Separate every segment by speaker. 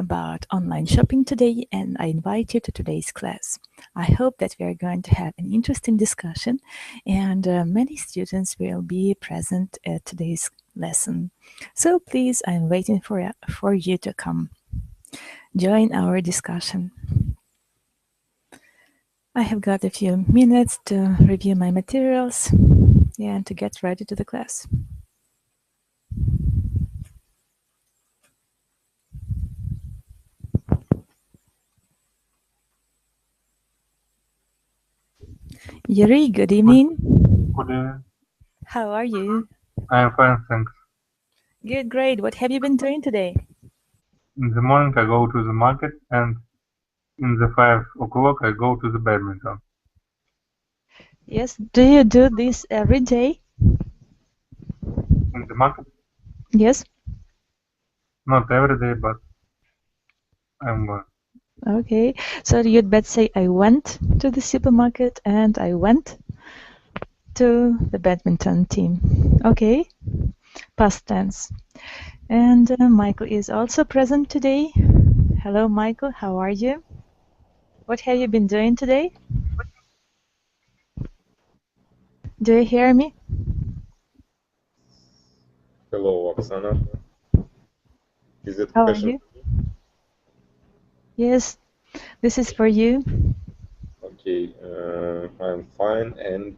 Speaker 1: about online shopping today, and I invite you to today's class. I hope that we are going to have an interesting discussion, and many students will be present at today's lesson. So please, I'm waiting for you to come join our discussion. I have got a few minutes to review my materials and to get ready to the class. Yuri, good evening.
Speaker 2: Good evening.
Speaker 1: How are you?
Speaker 2: I am fine, thanks.
Speaker 1: Good, great. What have you been doing today?
Speaker 2: In the morning I go to the market, and in the 5 o'clock I go to the badminton.
Speaker 1: Yes, do you do this every day?
Speaker 2: In the market?
Speaker 1: Yes.
Speaker 2: Not every day, but I'm going.
Speaker 1: Okay, so you'd better say I went to the supermarket and I went to the badminton team. Okay, past tense. And Michael is also present today. Hello, Michael, how are you? What have you been doing today? Do you hear me?
Speaker 3: Hello, Oksana. Is it
Speaker 1: How are
Speaker 3: question?
Speaker 1: you? Yes, this is for you.
Speaker 3: Okay, I'm fine, and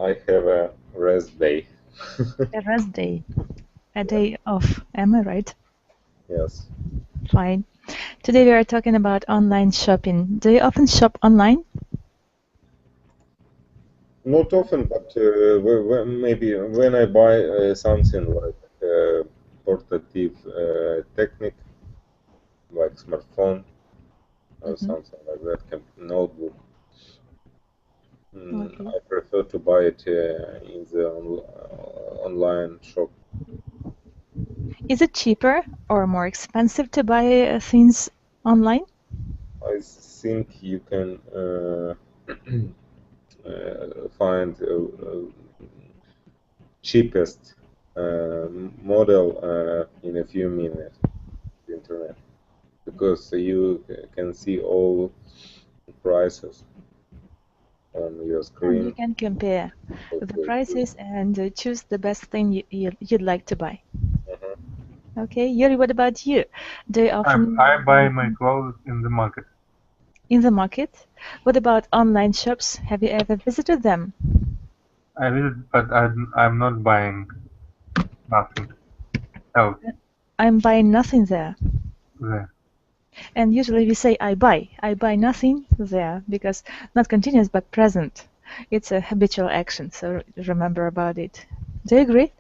Speaker 3: I have a rest day.
Speaker 1: A rest day. A day off, am I right?
Speaker 3: Yes.
Speaker 1: Fine. Today we are talking about online shopping. Do you often shop online?
Speaker 3: Not often, but maybe when I buy something like portative technique, like smartphone or something like that, notebook.
Speaker 1: Okay.
Speaker 3: I prefer to buy it in the online shop.
Speaker 1: Is it cheaper or more expensive to buy things online?
Speaker 3: I think you can find cheapest model in a few minutes on the internet, because you can see all prices on your
Speaker 1: And
Speaker 3: screen.
Speaker 1: you can compare the prices and choose the best thing you'd like to buy. Okay, Yuri, what about you? Do you often
Speaker 2: I buy my clothes in the market.
Speaker 1: in the market? What about online shops? Have you ever visited them?
Speaker 2: I visit, but I'm not buying nothing else
Speaker 1: I'm buying nothing there.
Speaker 2: there.
Speaker 1: And usually we say I buy nothing there, because not continuous but present. It's a habitual action, so remember about it. Do you agree?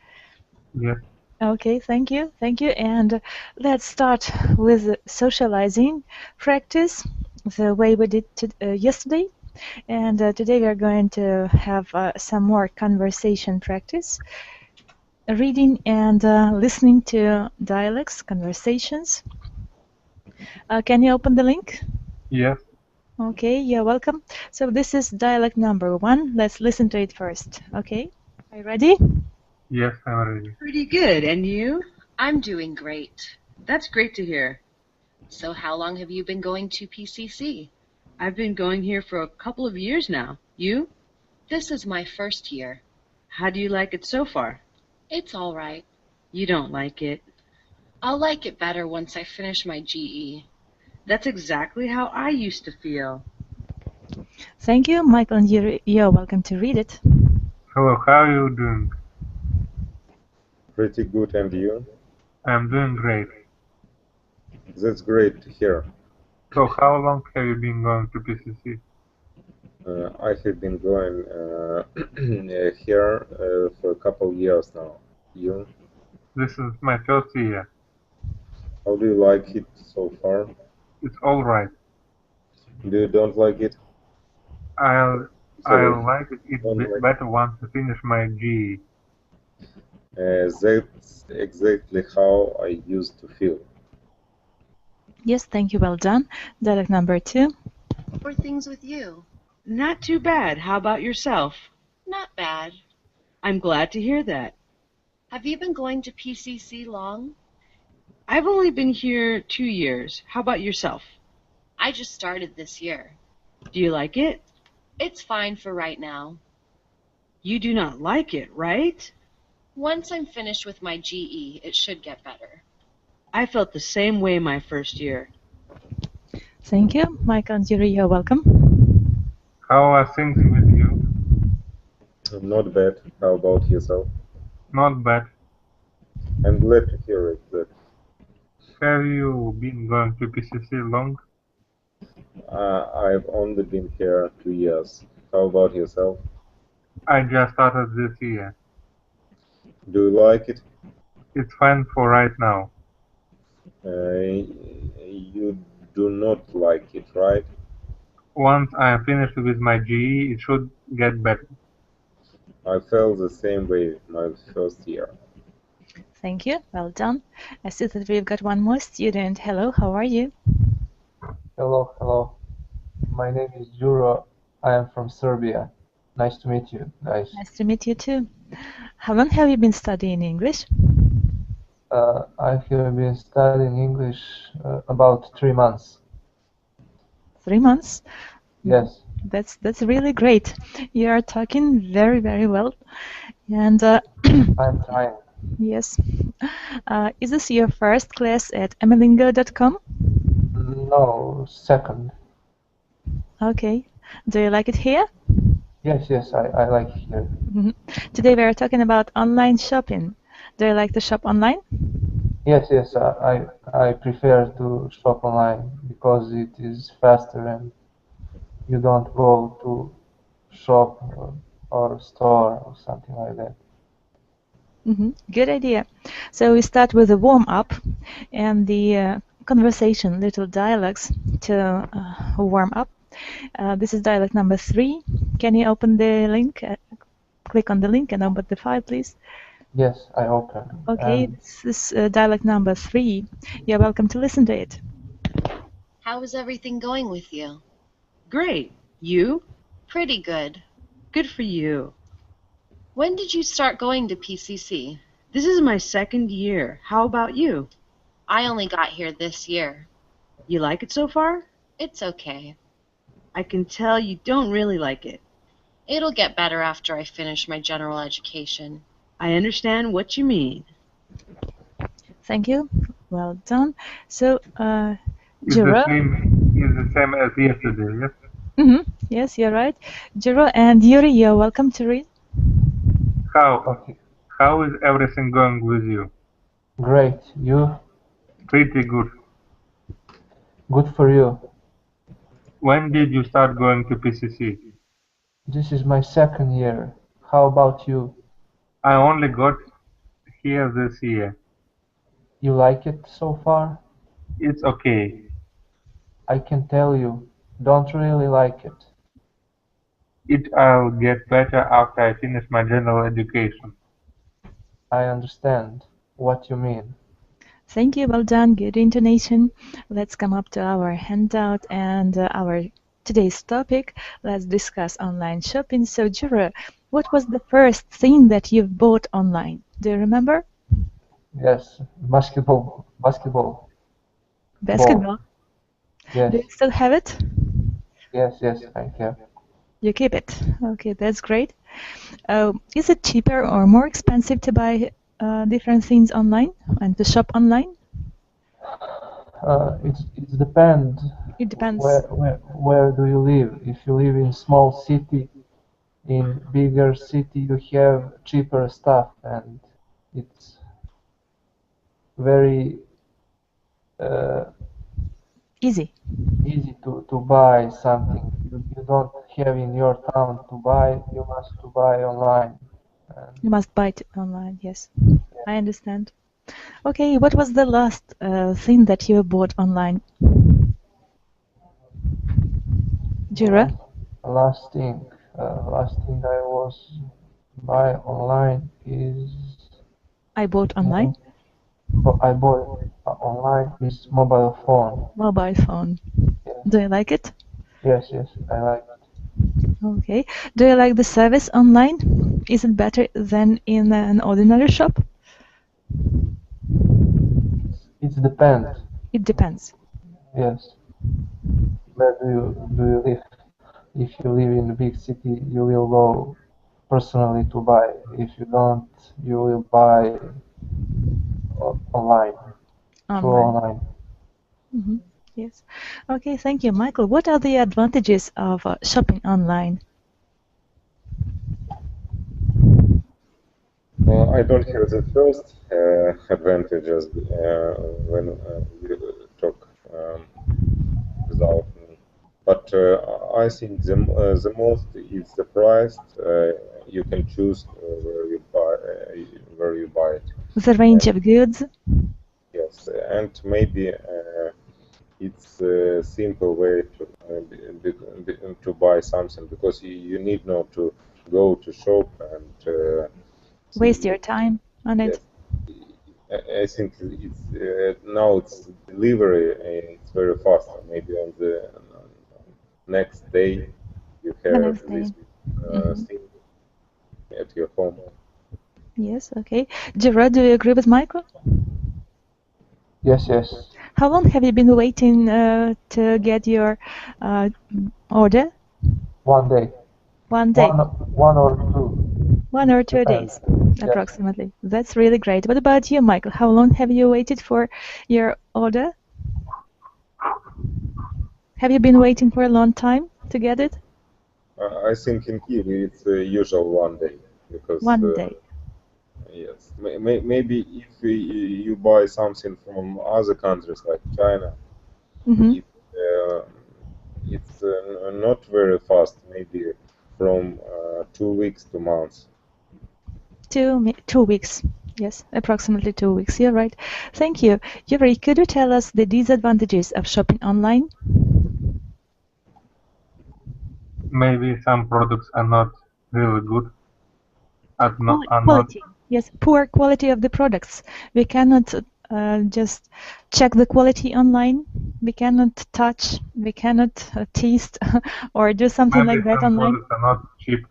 Speaker 2: Yes.
Speaker 1: Okay, thank you. And let's start with socializing practice, the way we did yesterday. And today we are going to have some more conversation practice, reading and listening to dialects, conversations. Can you open the link?
Speaker 2: Yes.
Speaker 1: Okay, you're welcome. So this is dialect number 1. Let's listen to it first. Okay, are you ready?
Speaker 2: Yes, I'm ready.
Speaker 4: Pretty good. And you?
Speaker 5: I'm doing great.
Speaker 4: That's great to hear.
Speaker 5: So how long have you been going to PCC?
Speaker 4: I've been going here for a couple of years now. You?
Speaker 5: This is my first year.
Speaker 4: How do you like it so far?
Speaker 5: It's all right.
Speaker 4: You don't like it.
Speaker 5: I'll like it better once I finish my GE.
Speaker 4: That's exactly how I used to feel.
Speaker 1: Thank you, Michael, and you're welcome to read it.
Speaker 2: Hello, how are you doing?
Speaker 3: Pretty good, and you?
Speaker 2: I'm doing great.
Speaker 3: That's great to hear.
Speaker 2: So how long have you been going to PCC?
Speaker 3: I have been going here for a couple years now. You?
Speaker 2: This is my first year.
Speaker 3: How do you like it so far?
Speaker 2: It's all right.
Speaker 3: Do you don't like it?
Speaker 2: I'll like it
Speaker 3: Don't like
Speaker 2: better once I finish my GE.
Speaker 3: That's exactly how I used to feel.
Speaker 1: Yes, thank you, well done. Dialect number 2.
Speaker 5: How are things with you?
Speaker 4: Not too bad. How about yourself?
Speaker 5: Not bad.
Speaker 4: I'm glad to hear that.
Speaker 5: Have you been going to PCC long?
Speaker 4: I've only been here 2 years. How about yourself?
Speaker 5: I just started this year.
Speaker 4: Do you like it?
Speaker 5: It's fine for right now.
Speaker 4: You do not like it, right?
Speaker 5: Once I'm finished with my GE, it should get better.
Speaker 4: I felt the same way my first year.
Speaker 1: Thank you. Michael and Yuri, you're welcome.
Speaker 2: How are things with you?
Speaker 3: Not bad. How about yourself?
Speaker 2: Not bad.
Speaker 3: I'm glad to hear it. That
Speaker 2: Have you been going to PCC long?
Speaker 3: I've only been here 2 years. How about yourself?
Speaker 2: I just started this year.
Speaker 3: Do you like it?
Speaker 2: It's fine for right now.
Speaker 3: You do not like it, right?
Speaker 2: Once I am finished with my GE, it should get better.
Speaker 3: I felt the same way my first year.
Speaker 1: Thank you. Well done. I see that we've got one more student. Hello, how are you?
Speaker 6: Hello, hello. My name is Juro. I am from Serbia. Nice to meet you, guys.
Speaker 1: Nice to meet you too. How long have you been studying English?
Speaker 6: I have been studying English about 3 months.
Speaker 1: 3 months?
Speaker 6: Yes.
Speaker 1: That's really great. You are talking very, very well. And
Speaker 6: I'm trying.
Speaker 1: yes. Is this your first class at amilingo.com?
Speaker 6: No, second.
Speaker 1: Okay. Do you like it here?
Speaker 6: Yes, I like it here.
Speaker 1: Today we are talking about online shopping. Do you like to shop online?
Speaker 6: Yes, I prefer to shop online because it is faster and you don't go to shop or store or something like that.
Speaker 1: Good idea. So we start with a warm-up and the conversation, little dialogues to warm up. This is dialogue number 3. Can you open the link? Click on the link and open the file, please.
Speaker 6: Yes, I open.
Speaker 1: Okay, this is dialogue number 3. You're welcome to listen to it.
Speaker 5: How is everything going with you?
Speaker 4: Great. You?
Speaker 5: Pretty good.
Speaker 4: Good for you.
Speaker 5: When did you start going to PCC?
Speaker 4: This is my 2nd year. How about you?
Speaker 5: I only got here this year.
Speaker 4: You like it so far?
Speaker 5: It's okay.
Speaker 4: I can tell you don't really like it.
Speaker 5: It'll get better after I finish my general education.
Speaker 4: I understand what you mean.
Speaker 1: Thank you. Well done. So,
Speaker 2: It's
Speaker 1: Juro.
Speaker 2: the same as yesterday, yes?
Speaker 1: Yes, you're right. Juro and Yuri, you're welcome to read.
Speaker 2: How is everything going with you?
Speaker 6: Great. You?
Speaker 2: Pretty good.
Speaker 6: Good for you.
Speaker 2: When did you start going to PCC?
Speaker 6: This is my 2nd year. How about you?
Speaker 2: I only got here this year.
Speaker 6: You like it so far?
Speaker 2: It's okay.
Speaker 6: I can tell you, don't really like it.
Speaker 2: I'll get better after I finish my general education.
Speaker 6: I understand what you mean.
Speaker 1: Thank you. Well done. Good intonation. Let's come up to our handout and our today's topic. Let's discuss online shopping. So, Juro, what was the first thing that you've bought online? Do you remember?
Speaker 6: Yes, basketball.
Speaker 1: Basketball.
Speaker 6: Yes.
Speaker 1: Do you still have it?
Speaker 6: Yes, I have.
Speaker 1: You keep it. Okay, that's great. Is it cheaper or more expensive to buy different things online and to shop online?
Speaker 6: It depends.
Speaker 1: It depends.
Speaker 6: Where do you live? If you live in small city, in bigger city, you have cheaper stuff, and it's very
Speaker 1: easy
Speaker 6: to buy something you don't have in your town to buy. You must to buy online.
Speaker 1: You must buy it online. Yes, I understand. Okay, what was the last thing that you bought online? Juro?
Speaker 6: Last thing I was buy online is
Speaker 1: I bought online.
Speaker 6: I bought online is mobile phone.
Speaker 1: Mobile phone.
Speaker 6: Yeah.
Speaker 1: Do you like it?
Speaker 6: Yes, I like it.
Speaker 1: Okay. Do you like the service online? Is it better than in an ordinary shop?
Speaker 6: It depends.
Speaker 1: It depends.
Speaker 6: Yes. Where do you live? If you live in a big city, you will go personally to buy. If you don't, you will buy online, through online.
Speaker 1: Mm-hmm. Yes. Okay, thank you, Michael. What are the advantages of shopping online?
Speaker 3: I don't have the first advantages when you talk without me, but I think the most is the price. You can choose where you buy it.
Speaker 1: The range of goods?
Speaker 3: Yes, and maybe it's a simple way to buy something, because you need not to go to shop and
Speaker 1: Waste your time on it?
Speaker 3: Yes. I think it's now it's delivery. It's very fast. Maybe on the next day you
Speaker 1: The
Speaker 3: have
Speaker 1: next
Speaker 3: this
Speaker 1: day.
Speaker 3: thing at your home.
Speaker 1: Yes, okay. Gerard, do you agree with Michael?
Speaker 6: Yes, yes.
Speaker 1: How long have you been waiting to get your order?
Speaker 6: 1 day.
Speaker 1: 1 day.
Speaker 6: One or two.
Speaker 1: 1 or 2
Speaker 6: Depends.
Speaker 1: days, approximately. That's really great. What about you, Michael? How long have you waited for your order? Have you been waiting for a long time to get it?
Speaker 3: I think in Kyiv it's usual 1 day, because
Speaker 1: 1 day.
Speaker 3: yes, maybe if you buy something from other countries like China,
Speaker 1: Mm-hmm.
Speaker 3: it's not very fast. Maybe from 2 weeks to months.
Speaker 1: 2 weeks. Yes, approximately 2 weeks. You're right. Thank you. Yuri, could you tell us the disadvantages of shopping online?
Speaker 2: Maybe some products are not really good. Are not
Speaker 1: Quality. Yes, poor quality of the products. We cannot just check the quality online. We cannot touch. We cannot taste or do something
Speaker 2: maybe
Speaker 1: like that
Speaker 2: some
Speaker 1: online.
Speaker 2: products are not cheap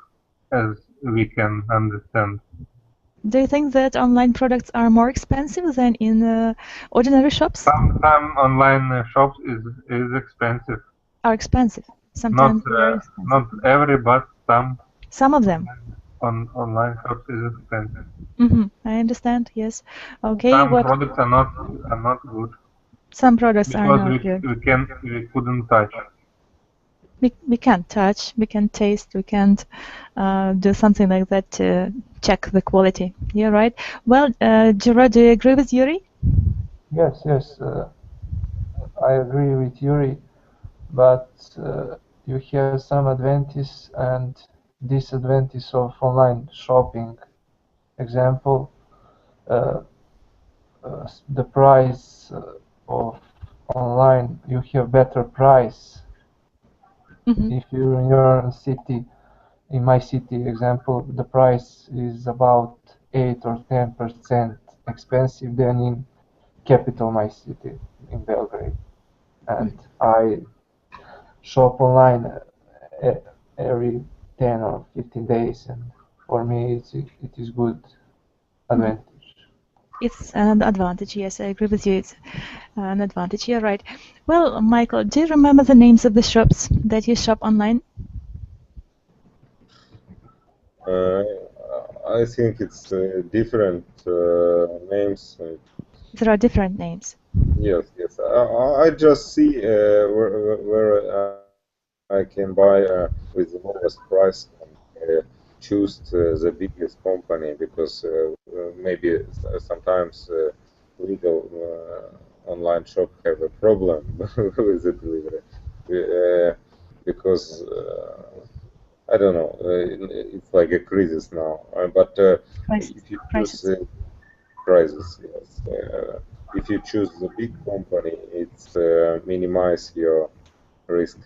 Speaker 2: as we can understand.
Speaker 1: Do you think that online products are more expensive than in ordinary shops?
Speaker 2: Some online shops is expensive.
Speaker 1: Are expensive.
Speaker 2: Not
Speaker 1: Sometimes they are expensive.
Speaker 2: not every, but some
Speaker 1: Some of them.
Speaker 2: online shops is expensive.
Speaker 1: Mm-hmm. I understand. Yes. Okay.
Speaker 2: Some
Speaker 1: What?
Speaker 2: products are not good
Speaker 1: Some products are
Speaker 2: because
Speaker 1: not good.
Speaker 2: we couldn't touch.
Speaker 1: We can't touch. We can't taste. We can't do something like that to check the quality. You're right. Well, Gerard, do you agree with Yuri?
Speaker 6: Yes, yes. I agree with Yuri, but you have some advantages and disadvantages of online shopping. Example, the price of online, you have better price.
Speaker 1: Mm-hmm.
Speaker 6: If you're in your city, in my city example, the price is about 8 or 10% expensive than in capital my city, in Belgrade. And I shop online every 10 or 15 days, and for me it is good advantage.
Speaker 1: It's an advantage. Yes, I agree with you. It's an advantage. You're right. Well, Michael, do you remember the names of the shops that you shop online?
Speaker 3: I think it's different names.
Speaker 1: There are different names.
Speaker 3: Yes, yes. I just see where I can buy with the lowest price, and choose the biggest company, because maybe sometimes legal online shop have a problem with the delivery, because I don't know. It's like a crisis now. But if you choose
Speaker 1: Prices.
Speaker 3: prices, yes. If you choose the big company, it's minimize your risk.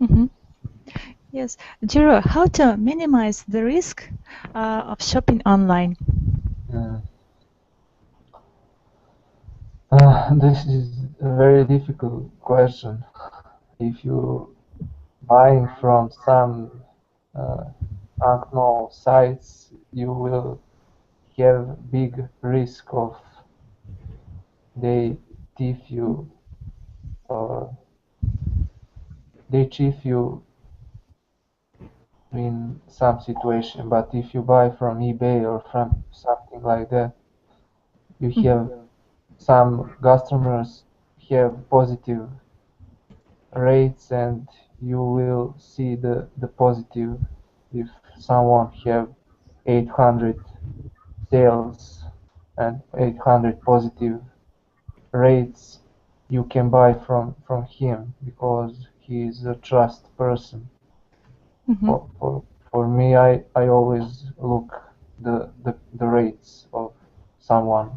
Speaker 1: Mm-hmm. Yes. Jiro, how to minimize the risk of shopping online?
Speaker 6: This is a very difficult question. If you buying from some unknown sites, you will have big risk of they thief you or they cheat you in some situation. But if you buy from eBay or from something like that, you have some customers have positive rates, and you will see the positive. If someone have 800 sales and 800 positive rates, you can buy from him because he is a trust person. For me, I always look the rates of someone.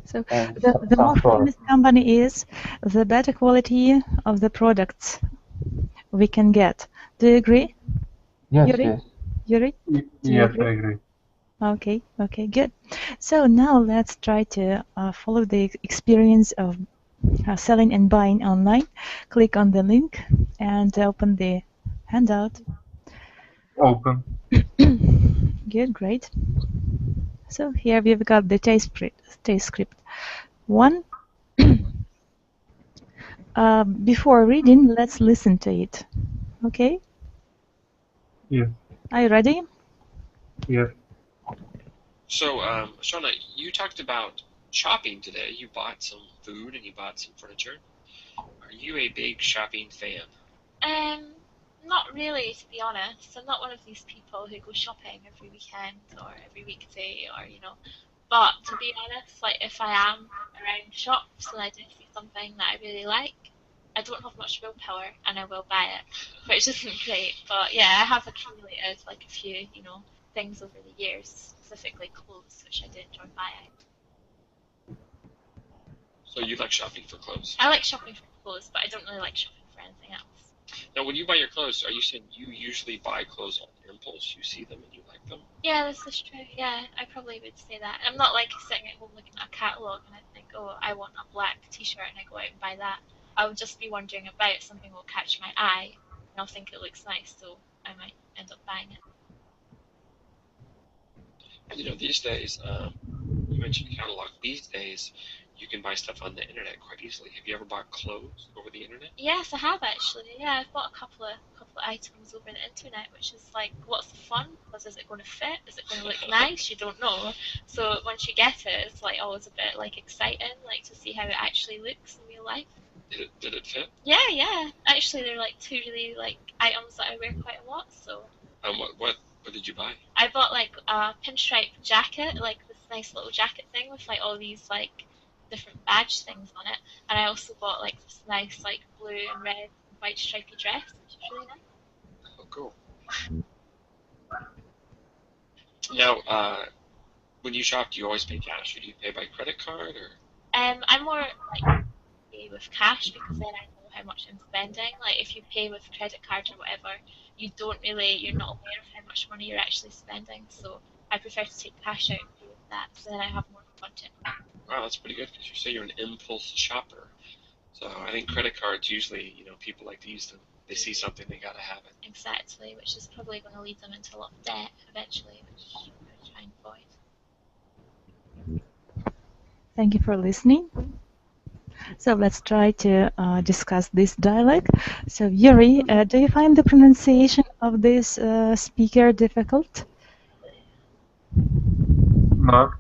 Speaker 1: So
Speaker 6: and
Speaker 1: the more famous company is, the better quality of the products we can get. Do you agree?
Speaker 6: Yes,
Speaker 1: Yuri?
Speaker 6: yes.
Speaker 1: Yuri?
Speaker 2: Yes, I agree.
Speaker 1: Okay, okay, good. So now let's try to follow the experience of selling and buying online. Click on the link and open the handout.
Speaker 2: Open.
Speaker 1: Good, great. So here we've got the taste script. One. Before reading, let's listen to it. Okay?
Speaker 2: Yes.
Speaker 1: Are you ready?
Speaker 2: Yes.
Speaker 7: So, Shauna, you talked about shopping today. You bought some food and you bought some furniture. Are you a big shopping fan?
Speaker 8: Not really, to be honest. I'm not one of these people who go shopping every weekend or every weekday or, But to be honest, like if I am around shops and I do see something that I really like, I don't have much willpower and I will buy it, which isn't great. But yeah, I have accumulated like a few, things over the years, specifically clothes, which I do enjoy buying.
Speaker 7: So you like shopping for clothes?
Speaker 8: I like shopping for clothes, but I don't really like shopping for anything else.
Speaker 7: Now, when you buy your clothes, are you saying you usually buy clothes on impulse? You see them and you like them?
Speaker 8: Yeah, this is true. Yeah, I probably would say that. I'm not like sitting at home looking at a catalogue and I think, oh, I want a black t-shirt and I go out and buy that. I would just be wandering about, something will catch my eye and I'll think it looks nice, so I might end up buying it.
Speaker 7: These days, you mentioned catalog. These days, you can buy stuff on the internet quite easily. Have you ever bought clothes over the internet?
Speaker 8: Yes, I have actually. Yeah, I've bought a couple of items over the internet, which is like, what's the fun? Because is it going to fit? Is it going to look nice? You don't know. So once you get it, it's like always a bit like exciting, like to see how it actually looks in real life.
Speaker 7: Did it fit?
Speaker 8: Yeah. Actually, they're like two really like items that I wear quite a lot. So.
Speaker 7: What did you buy?
Speaker 8: I bought like a pinstripe jacket, like this nice little jacket thing with like all these like different badge things on it, and I also bought like this nice like blue and red and white stripy dress, which is really nice.
Speaker 7: Oh, cool. Now, when you shop, do you always pay cash, or do you pay by credit card, or?
Speaker 8: I'm more like pay with cash because then I know how much I'm spending. Like if you pay with credit card or whatever, you're not aware of how much money you're actually spending. So I prefer to take cash out and pay with that, so then I have more budget.
Speaker 7: Wow, that's pretty good because you say you're an impulse shopper. So I think credit cards usually, people like to use them. They see something, they gotta have it.
Speaker 8: Exactly, which is probably going to lead them into a lot of debt eventually, which I'm going to try and avoid.
Speaker 1: Thank you for listening. So let's try to discuss this dialect. So Yuri, do you find the pronunciation of this speaker difficult?
Speaker 2: No.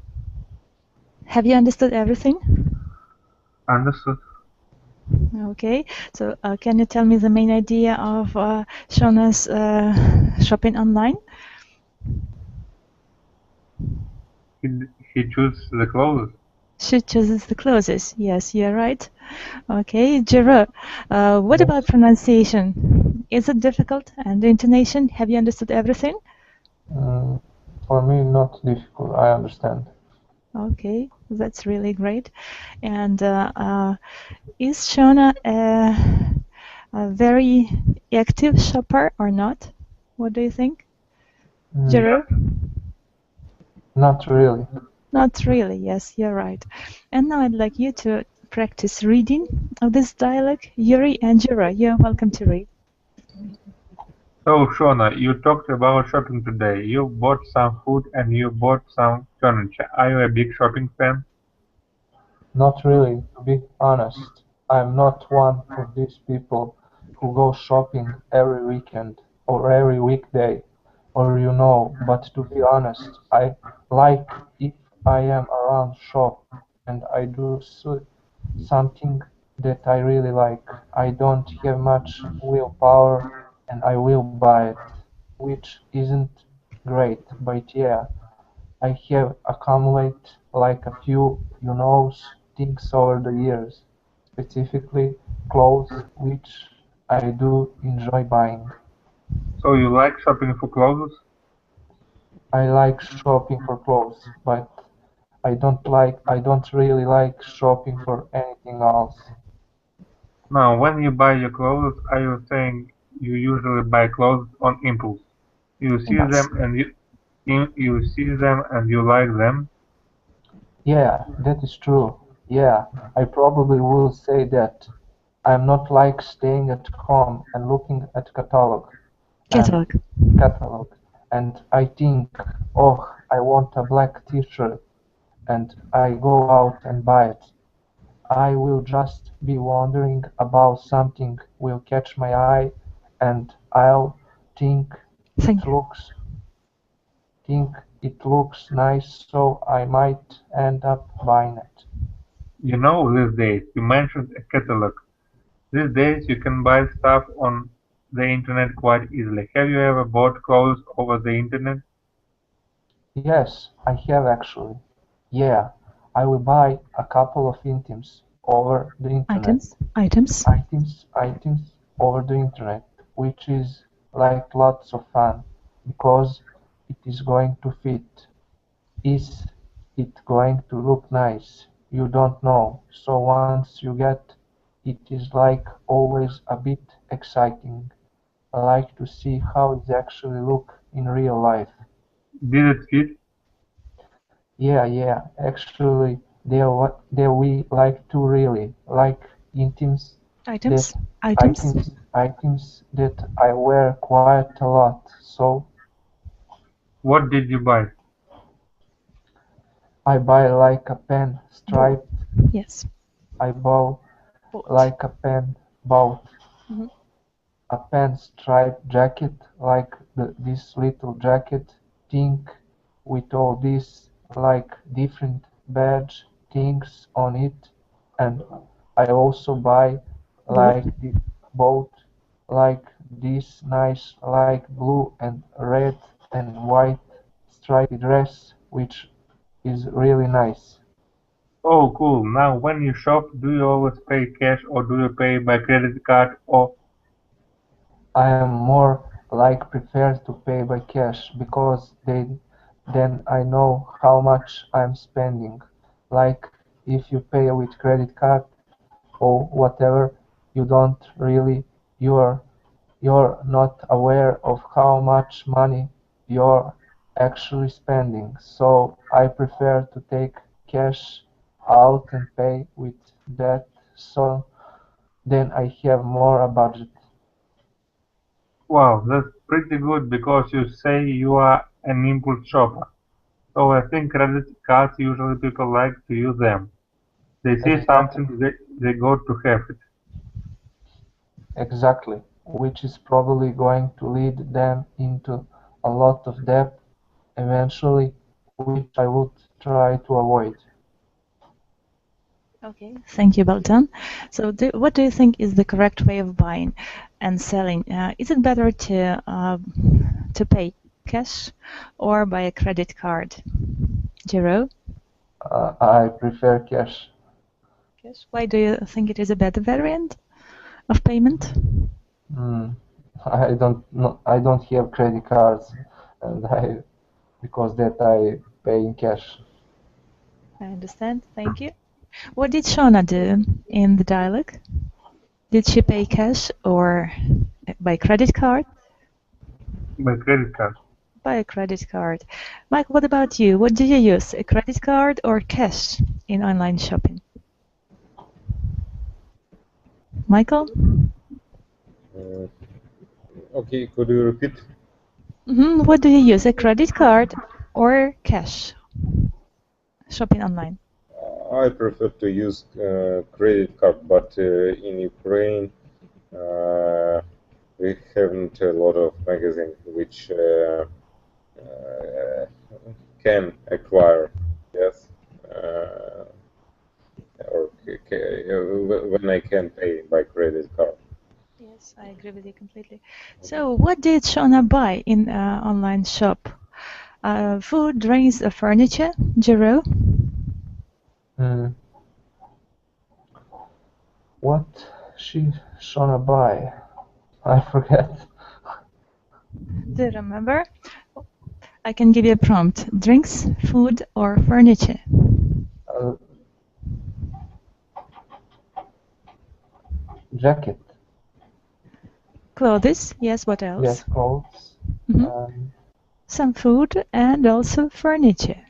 Speaker 1: Have you understood everything?
Speaker 2: Understood.
Speaker 1: Okay, so can you tell me the main idea of Shauna's shopping online?
Speaker 2: He chooses the clothes.
Speaker 1: She chooses the clothes. Yes, you're right. Okay, Jiro, what about pronunciation? Is it difficult? And the intonation, have you understood everything?
Speaker 6: For me, not difficult. I understand.
Speaker 1: Okay, that's really great. And is Shauna a very active shopper or not? What do you think? Jiro?
Speaker 6: Not really.
Speaker 1: Not really, yes, you're right. And now I'd like you to practice reading of this dialogue. Yuri and Jiro, you're welcome to read.
Speaker 2: So, Shauna, you talked about shopping today. You bought some food and you bought some furniture. Are you a big shopping fan?
Speaker 6: Not really, to be honest. I'm not one of these people who go shopping every weekend or every weekday, or but to be honest, I like if I am around shop and I do something that I really like. I don't have much willpower and I will buy it, which isn't great, but yeah. I have accumulated like a few, things over the years, specifically clothes, which I do enjoy buying.
Speaker 2: So you like shopping for clothes?
Speaker 6: I like shopping for clothes, but I don't really like shopping for anything else.
Speaker 2: Now, when you buy your clothes, are you saying you usually buy clothes on impulse? You see
Speaker 1: Impulse.
Speaker 2: them and you see them and you like them.
Speaker 6: Yeah, that is true. Yeah, I probably will say that. I'm not like staying at home and looking at and
Speaker 1: Catalog.
Speaker 6: catalog and I think, oh, I want a black t-shirt and I go out and buy it. I will just be wondering about something will catch my eye and I'll think
Speaker 1: Thank
Speaker 6: it
Speaker 1: you.
Speaker 6: looks think it looks nice so I might end up buying it.
Speaker 2: You know, these days, you mentioned a catalog. These days you can buy stuff on the internet quite easily. Have you ever bought clothes over the internet?
Speaker 6: Yes, I have actually. Yeah, I will buy a couple of items over the internet.
Speaker 1: Items. Items.
Speaker 6: Items over the internet, which is like lots of fun because it is going to fit. Is it going to look nice? You don't know. So once you get it is like always a bit exciting. I like to see how it actually look in real life.
Speaker 2: Did it fit?
Speaker 6: Yeah. Actually, they we like to really like items that
Speaker 1: Items. Items.
Speaker 6: items that I wear quite a lot. So
Speaker 2: What did you buy?
Speaker 6: I buy like a pen
Speaker 1: Bought.
Speaker 6: stripe.
Speaker 1: Yes.
Speaker 6: I bought
Speaker 1: Bought.
Speaker 6: like a pen bought
Speaker 1: Mhm.
Speaker 6: a pen stripe jacket like this little jacket thing with all these like different badge things on it, and I also buy
Speaker 1: Bought.
Speaker 6: like the both like this nice like blue and red and white striped dress which is really nice.
Speaker 2: Oh, cool. Now, when you shop, do you always pay cash or do you pay by credit card or
Speaker 6: I am more like prefer to pay by cash because then I know how much I'm spending. Like if you pay with credit card or whatever, you don't really you're you're not aware of how much money you're actually spending. So I prefer to take cash out and pay with that so then I have more a budget.
Speaker 2: wow, that's pretty good because you say you are an impulse shopper. So I think credit cards usually people like to use them. They see
Speaker 6: Exactly.
Speaker 2: something they got to have it.
Speaker 6: Exactly, which is probably going to lead them into a lot of debt eventually, which I would try to avoid.
Speaker 1: Okay. Thank you, Baltan. So, what do you think is the correct way of buying and selling? Is it better to pay cash or by a credit card? Jiro?
Speaker 6: I prefer cash.
Speaker 1: Cash. Why do you think it is a better variant of payment?
Speaker 6: Mm, I don't have credit cards, and I because that I pay in cash.
Speaker 1: I understand. Thank you. What did Shona do in the dialogue? Did she pay cash or by credit card?
Speaker 2: By credit card.
Speaker 1: By a credit card. Mike, what about you? What do you use, a credit card or cash in online shopping? Michael?
Speaker 3: Uh, okay, could you repeat?
Speaker 1: What do you use, a credit card or cash shopping online?
Speaker 3: I prefer to use credit card, but in Ukraine we haven't a lot of magazines which can acquire, yes, or when I can pay by credit card.
Speaker 1: Yes, I agree with you completely. So, what did Shona buy in online shop? Food, drinks, furniture? Jero?
Speaker 6: What Shona buy? I forget.
Speaker 1: Do you remember? I can give you a prompt. Drinks, food, or furniture?
Speaker 6: Jacket.
Speaker 1: Clothes, yes, what else?
Speaker 6: Yes, clothes.
Speaker 1: Some food and also furniture.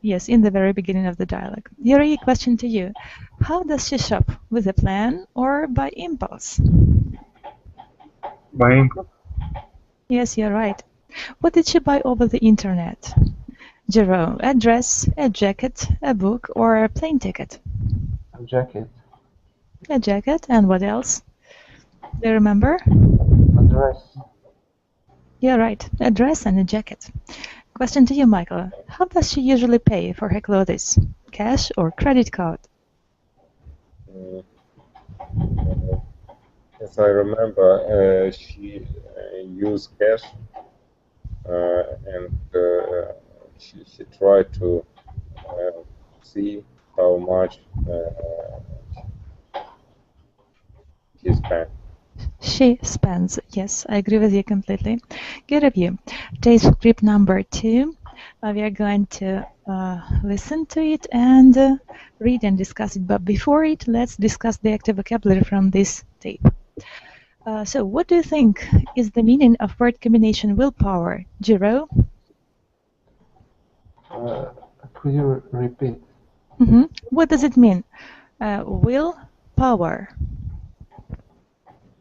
Speaker 1: Yes, in the very beginning of the dialogue. Yuri, question to you. How does she shop? With a plan or by impulse?
Speaker 2: By impulse.
Speaker 1: Yes, you're right. What did she buy over the internet? Jero, a dress, a jacket, a book, or a plane ticket?
Speaker 6: A jacket.
Speaker 1: A jacket, and what else? Do you remember?
Speaker 6: A dress.
Speaker 1: Yeah, right. A dress and a jacket. Question to you, Michael. How does she usually pay for her clothes? Cash or credit card?
Speaker 3: Yes, I remember she used cash and she tried to see how much she spent.
Speaker 1: She spends. Yes, I agree with you completely. Good of you. Today's script number 2. We are going to listen to it and read and discuss it. But before it, let's discuss the active vocabulary from this tape. So what do you think is the meaning of word combination willpower? Jero?
Speaker 6: Could you repeat?
Speaker 1: What does it mean? Willpower.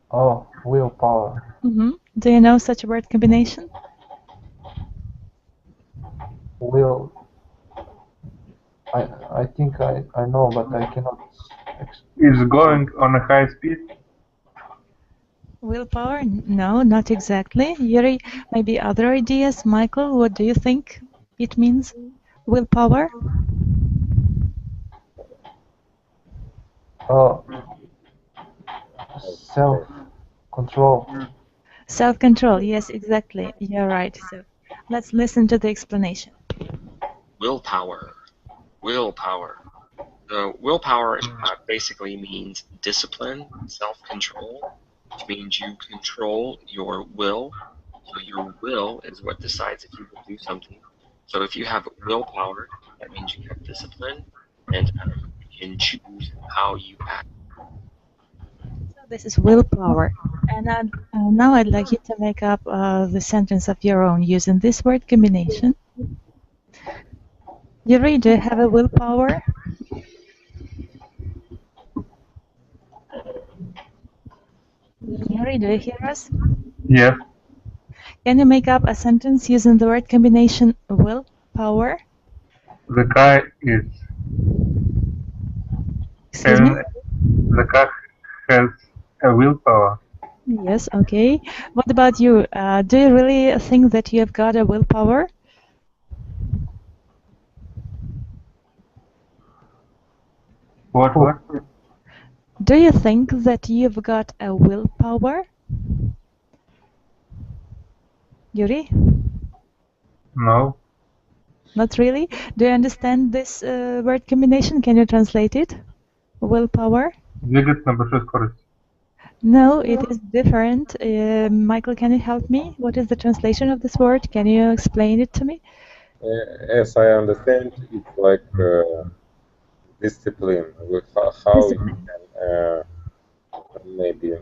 Speaker 6: Oh, willpower.
Speaker 1: Do you know such a word combination?
Speaker 6: Will. I think I know, but I cannot.
Speaker 2: Is going on a high speed?
Speaker 1: Willpower? No, not exactly. Yuri, maybe other ideas? Michael, what do you think it means? Willpower?
Speaker 6: Oh, self-control.
Speaker 1: Self-control, yes, exactly. You're right. So let's listen to the explanation.
Speaker 7: Willpower. Willpower. The willpower basically means discipline, self-control, which means you control your will. So your will is what decides if you will do something. So if you have willpower, that means you have discipline and you can choose how you act.
Speaker 1: So this is willpower. And now I'd like you to make up the sentence of your own using this word combination. Yuri, do you have a willpower? Yuri, do you hear us?
Speaker 2: Yes.
Speaker 1: Can you make up a sentence using the word combination willpower?
Speaker 2: The car is.
Speaker 1: Excuse me?
Speaker 2: The car has a willpower.
Speaker 1: Yes, okay. What about you? Do you really think that you have got a willpower?
Speaker 2: What?
Speaker 1: Do you think that you've got a willpower? Yuri?
Speaker 2: No.
Speaker 1: Not really? Do you understand this word combination? Can you translate it? Willpower?
Speaker 2: Двигаться на большой скорости.
Speaker 1: No, it is different. Michael, can you help me? What is the translation of this word? Can you explain it to me?
Speaker 3: As I understand, it's like discipline. How you can maybe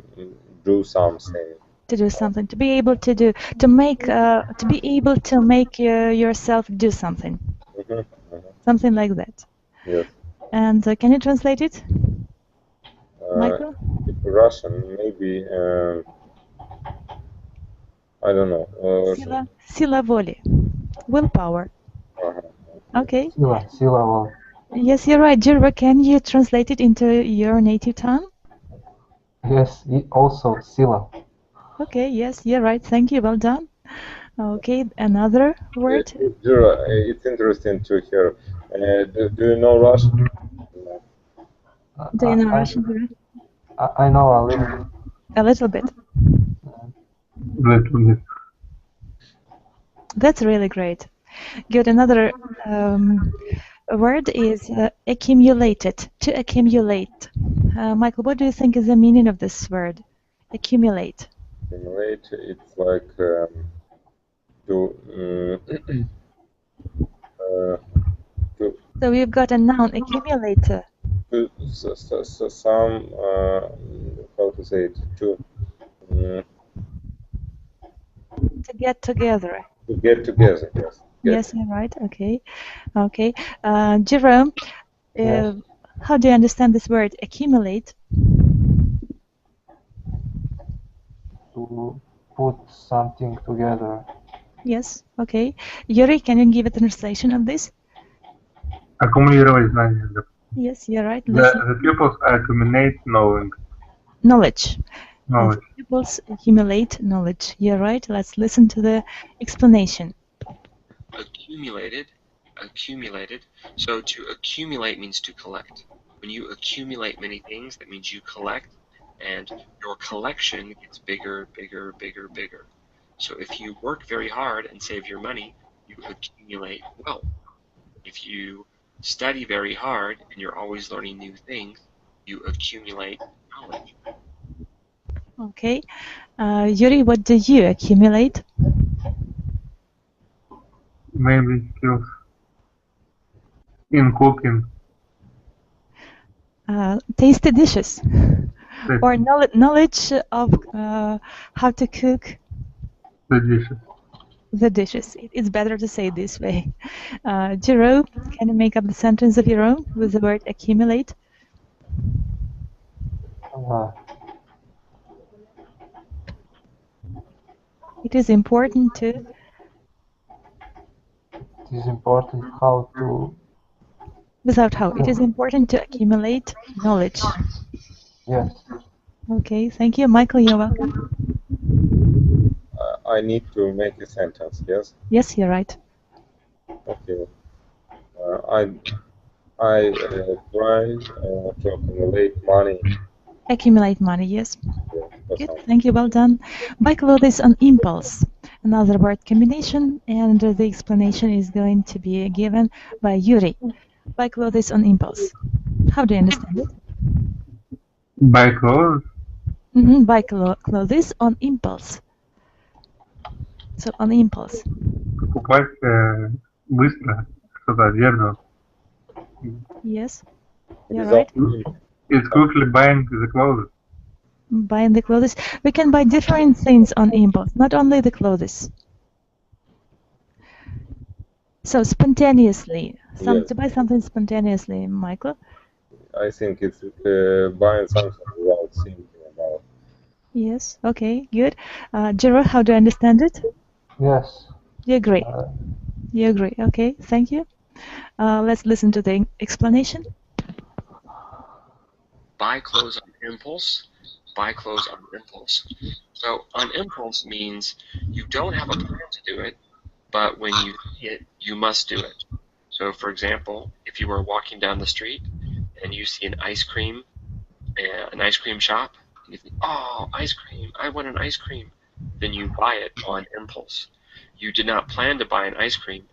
Speaker 3: do something.
Speaker 1: To do something, to be able to do, to make, to be able to make yourself do something. Something like that.
Speaker 3: Yes.
Speaker 1: And can you translate it, Michael?
Speaker 3: Russian, maybe. I don't know.
Speaker 1: Сила воли. Willpower. Okay.
Speaker 6: Сила воли.
Speaker 1: Yes, you're right. Jiro, can you translate it into your native tongue?
Speaker 6: Yes, also sila.
Speaker 1: Okay, yes, you're right. Thank you. Well done. Okay, another word.
Speaker 3: Jura, it's interesting to hear. Do you know Russian?
Speaker 1: Do you know Russian, Jiro?
Speaker 6: I know a little bit.
Speaker 1: A little bit.
Speaker 2: Little bit.
Speaker 1: That's really great. Good. Another word is accumulated. To accumulate. Michael, what do you think is the meaning of this word? Accumulate.
Speaker 3: Accumulate, it's like to
Speaker 1: So we've got a noun, accumulator.
Speaker 3: some how to say it, to
Speaker 1: get together.
Speaker 3: To get together, yes.
Speaker 1: Yes, you're right. Okay. Okay. Jerome,
Speaker 6: Yes.
Speaker 1: how do you understand this word, accumulate?
Speaker 6: To put something together.
Speaker 1: Yes. Okay. Yuri, can you give a translation of this?
Speaker 2: Аккумулировать знания.
Speaker 1: Yes, you're right.
Speaker 2: The pupils accumulate knowing.
Speaker 1: Knowledge.
Speaker 2: Knowledge.
Speaker 1: Yes, pupils accumulate knowledge. You're right. Let's listen to the explanation.
Speaker 7: Accumulated. So to accumulate means to collect. When you accumulate many things, that means you collect, and your collection gets bigger, bigger, bigger, bigger. So if you work very hard and save your money, you accumulate wealth. If you study very hard and you're always learning new things, you accumulate knowledge.
Speaker 1: Okay. Yuri, what do you accumulate?
Speaker 2: Maybe skills in cooking.
Speaker 1: Tasty dishes. Or knowledge of how to cook
Speaker 2: the dishes.
Speaker 1: The dishes. It's better to say it this way. Jiro, can you make up the sentence of your own with the word accumulate? It is important to...
Speaker 6: It is important how to...
Speaker 1: Without how. It is important to accumulate knowledge.
Speaker 6: Yes.
Speaker 1: Okay, thank you. Michael, you're welcome.
Speaker 3: I need to make a sentence, yes?
Speaker 1: Yes, you're right.
Speaker 3: Okay. I try to accumulate money.
Speaker 1: Accumulate money, yes.
Speaker 3: Yeah,
Speaker 1: good, thank you, well done. Buy clothes on impulse. Another word combination, and the explanation is going to be given by Yuri. Buy clothes on impulse. How do you understand it?
Speaker 2: Buy clothes?
Speaker 1: Buy clothes on impulse. So on impulse.
Speaker 2: Покупать быстро что-то, одежду.
Speaker 1: Yes, you're right.
Speaker 2: It's quickly buying the clothes.
Speaker 1: Buying the clothes. We can buy different things on impulse, not only the clothes. So spontaneously,
Speaker 3: yes.
Speaker 1: To buy something spontaneously, Michael?
Speaker 3: I think it's buying something without thinking about.
Speaker 1: Yes, okay, good. Jiro, how do you understand it?
Speaker 6: Yes.
Speaker 1: You agree? You agree, okay, thank you. Let's listen to the explanation.
Speaker 7: Buy clothes on impulse. Buy clothes on impulse. So on impulse means you don't have a plan to do it, but when you see it, you must do it. So for example, if you were walking down the street and you see an ice cream shop, and you think, oh, ice cream, I want an ice cream, then you buy it on impulse. You did not plan to buy an ice cream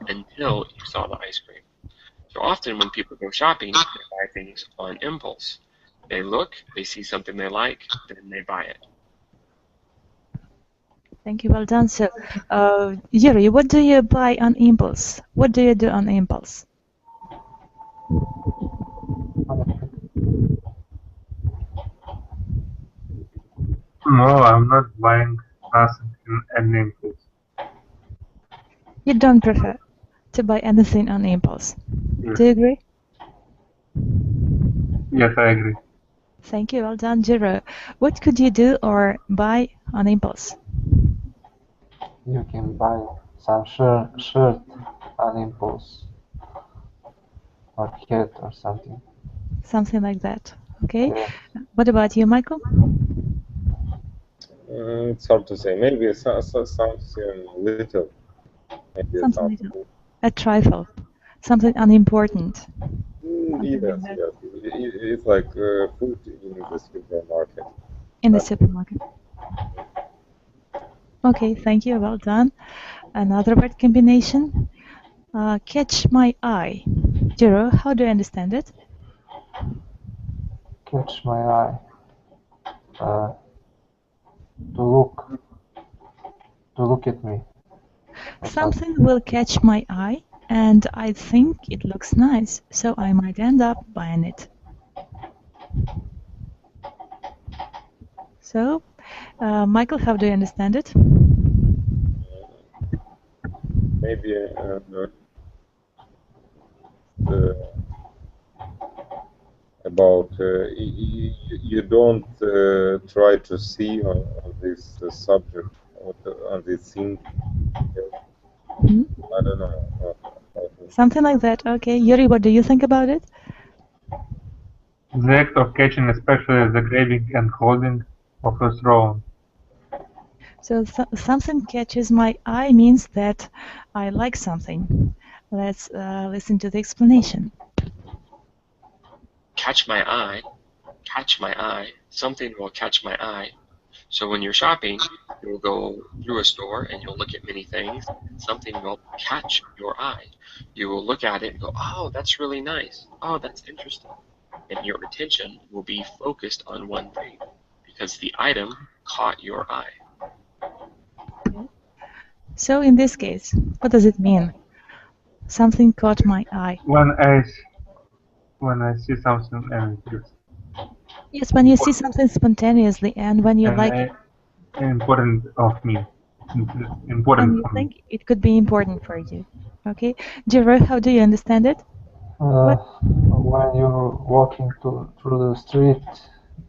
Speaker 7: until you saw the ice cream. So often when people go shopping, they buy things on impulse. They look, they see something they like, then they buy it.
Speaker 1: Thank you, well done. So, Yuri, what do you buy on impulse? What do you do on impulse?
Speaker 2: No, I'm not buying nothing in an impulse.
Speaker 1: You don't prefer to buy anything on impulse.
Speaker 2: Yes.
Speaker 1: Do you agree?
Speaker 2: Yes, I agree.
Speaker 1: Thank you, well done, Jiro. What could you do or buy on impulse?
Speaker 6: You can buy some shirt on impulse. or cat or something.
Speaker 1: Something like that. Okay.
Speaker 6: Yeah.
Speaker 1: What about you, Michael?
Speaker 3: It's hard to say. Maybe something little. Maybe
Speaker 1: Something
Speaker 3: some.
Speaker 1: little. A trifle. Something unimportant. Something
Speaker 3: Yes,
Speaker 1: like that.
Speaker 3: yes. It's like food in the supermarket.
Speaker 1: In the supermarket. Okay, thank you. Well done. Another word combination. Catch my eye. Jiro, how do you understand it?
Speaker 6: Catch my eye. To look at me. Or
Speaker 1: Something will catch my eye, and I think it looks nice, so I might end up buying it. So, Michael, how do you understand it?
Speaker 3: Maybe about you don't try to see on this subject on this thing.
Speaker 1: Hmm?
Speaker 3: I don't know.
Speaker 1: Something like that. Okay, Yuri, what do you think about it?
Speaker 2: The act of catching, especially the grabbing and holding of a throne.
Speaker 1: So something catches my eye means that I like something. Let's listen to the explanation.
Speaker 7: Catch my eye. Catch my eye. Something will catch my eye. So when you're shopping, you'll go through a store and you'll look at many things. Something will catch your eye. You will look at it and go, oh, that's really nice. Oh, that's interesting. And your attention will be focused on one thing because the item caught your eye.
Speaker 1: So in this case, what does it mean? Something caught my eye.
Speaker 2: When I see something and it's
Speaker 1: Yes, when you see something spontaneously and when you like it.
Speaker 2: important of me.
Speaker 1: And
Speaker 2: Important
Speaker 1: you
Speaker 2: for me.
Speaker 1: think it could be important for you. Okay. Jiro, how do you understand it?
Speaker 6: when you're walking through the street,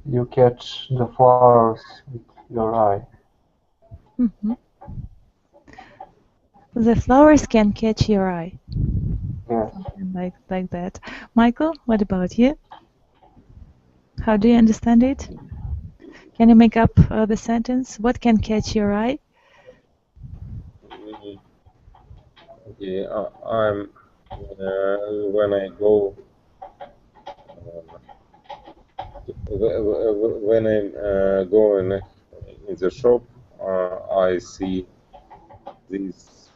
Speaker 6: you catch the flowers with your eye.
Speaker 1: Mm-hmm. The flowers can catch your eye.
Speaker 6: Yes.
Speaker 1: Something like that. Michael, what about you? How do you understand it? Can you make up the sentence? What can catch your eye?
Speaker 3: Yeah, I'm when I go when I'm going in the shop, I see this